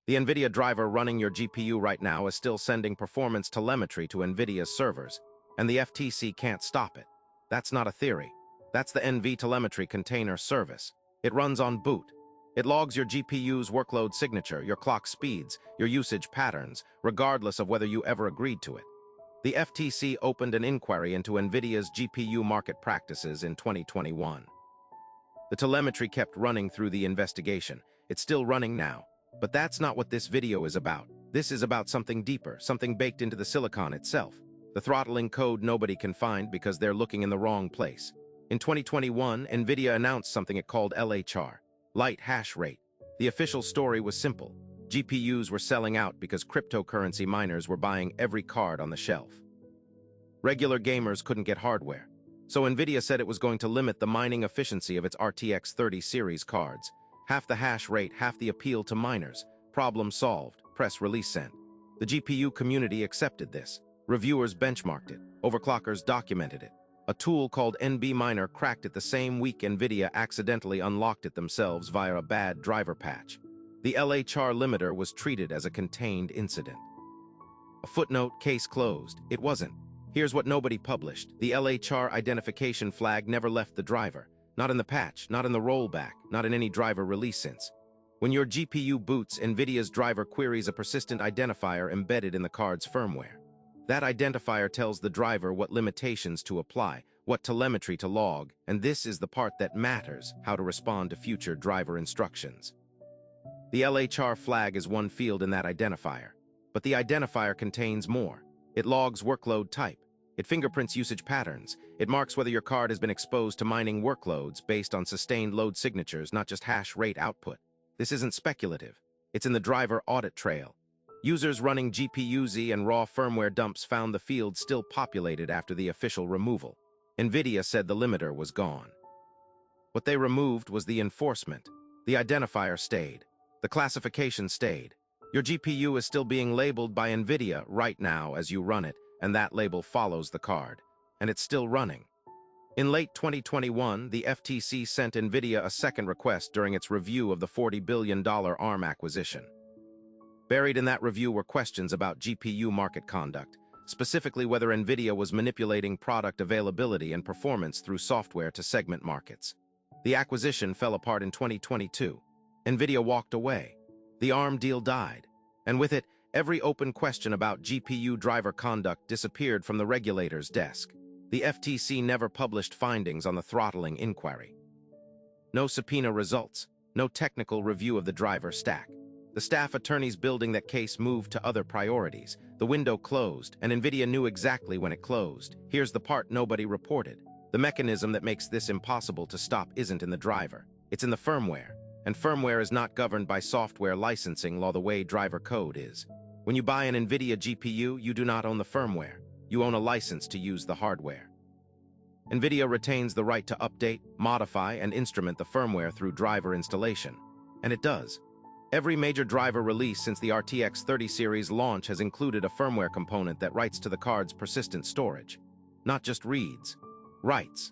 The Nvidia driver running your GPU right now is still sending performance telemetry to Nvidia's servers, and the FTC can't stop it. That's not a theory. That's the NvTelemetryContainer service. It runs on boot. It logs your GPU's workload signature, your clock speeds, your usage patterns, regardless of whether you ever agreed to it. The FTC opened an inquiry into Nvidia's GPU market practices in 2021. The telemetry kept running through the investigation. It's still running now. But that's not what this video is about. This is about something deeper, something baked into the silicon itself. The throttling code nobody can find because they're looking in the wrong place. In 2021, Nvidia announced something it called LHR, light hash rate. The official story was simple. GPUs were selling out because cryptocurrency miners were buying every card on the shelf. Regular gamers couldn't get hardware, so Nvidia said it was going to limit the mining efficiency of its RTX 30 series cards. Half the hash rate, half the appeal to miners. Problem solved. Press release sent. The GPU community accepted this. Reviewers benchmarked it. Overclockers documented it. A tool called NBMiner cracked it the same week Nvidia accidentally unlocked it themselves via a bad driver patch. The LHR limiter was treated as a contained incident. A footnote, case closed. It wasn't. Here's what nobody published. The LHR identification flag never left the driver. Not in the patch, not in the rollback, not in any driver release since. When your GPU boots, Nvidia's driver queries a persistent identifier embedded in the card's firmware. That identifier tells the driver what limitations to apply, what telemetry to log, and this is the part that matters, how to respond to future driver instructions. The LHR flag is one field in that identifier, but the identifier contains more. It logs workload type. It fingerprints usage patterns. It marks whether your card has been exposed to mining workloads based on sustained load signatures, not just hash rate output. This isn't speculative. It's in the driver audit trail. Users running GPU-Z and raw firmware dumps found the field still populated after the official removal. Nvidia said the limiter was gone. What they removed was the enforcement. The identifier stayed. The classification stayed. Your GPU is still being labeled by Nvidia right now as you run it, and that label follows the card. And it's still running. In late 2021, the FTC sent Nvidia a second request during its review of the $40 billion ARM acquisition. Buried in that review were questions about GPU market conduct, specifically whether Nvidia was manipulating product availability and performance through software to segment markets. The acquisition fell apart in 2022. Nvidia walked away. The ARM deal died. And with it, every open question about GPU driver conduct disappeared from the regulator's desk. The FTC never published findings on the throttling inquiry. No subpoena results, no technical review of the driver stack. The staff attorneys building that case moved to other priorities. The window closed, and Nvidia knew exactly when it closed. Here's the part nobody reported. The mechanism that makes this impossible to stop isn't in the driver. It's in the firmware. And firmware is not governed by software licensing law the way driver code is. When you buy an Nvidia GPU, you do not own the firmware. You own a license to use the hardware. Nvidia retains the right to update, modify, and instrument the firmware through driver installation. And it does. Every major driver release since the RTX 30 series launch has included a firmware component that writes to the card's persistent storage. Not just reads, writes.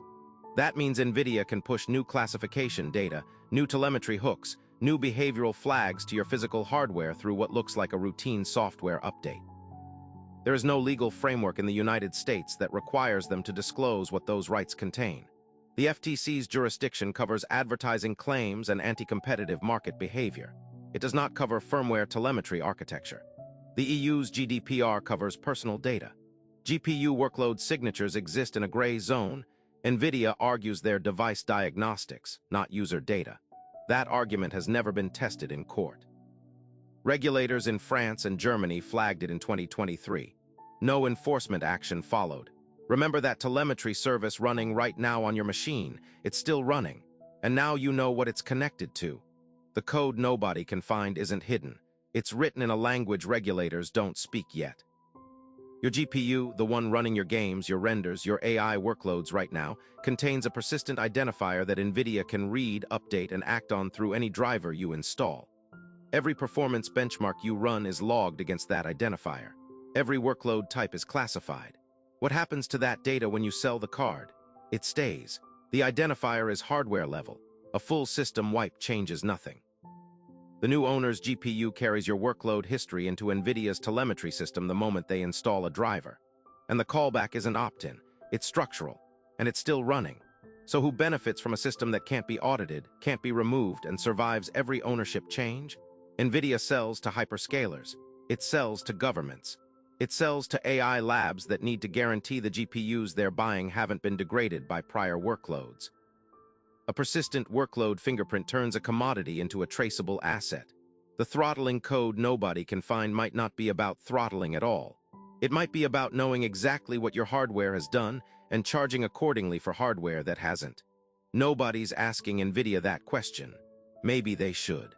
That means Nvidia can push new classification data, new telemetry hooks, new behavioral flags to your physical hardware through what looks like a routine software update. There is no legal framework in the United States that requires them to disclose what those rights contain. The FTC's jurisdiction covers advertising claims and anti-competitive market behavior. It does not cover firmware telemetry architecture. The EU's GDPR covers personal data. GPU workload signatures exist in a gray zone. Nvidia argues they're device diagnostics, not user data. That argument has never been tested in court. Regulators in France and Germany flagged it in 2023. No enforcement action followed. Remember that telemetry service running right now on your machine. It's still running. And now you know what it's connected to. The code nobody can find isn't hidden. It's written in a language regulators don't speak yet. Your GPU, the one running your games, your renders, your AI workloads right now, contains a persistent identifier that Nvidia can read, update, and act on through any driver you install. Every performance benchmark you run is logged against that identifier. Every workload type is classified. What happens to that data when you sell the card? It stays. The identifier is hardware level. A full system wipe changes nothing. The new owner's GPU carries your workload history into Nvidia's telemetry system the moment they install a driver. And the callback isn't opt-in, it's structural, and it's still running. So who benefits from a system that can't be audited, can't be removed, and survives every ownership change? Nvidia sells to hyperscalers. It sells to governments. It sells to AI labs that need to guarantee the GPUs they're buying haven't been degraded by prior workloads. A persistent workload fingerprint turns a commodity into a traceable asset. The throttling code nobody can find might not be about throttling at all. It might be about knowing exactly what your hardware has done and charging accordingly for hardware that hasn't. Nobody's asking Nvidia that question. Maybe they should.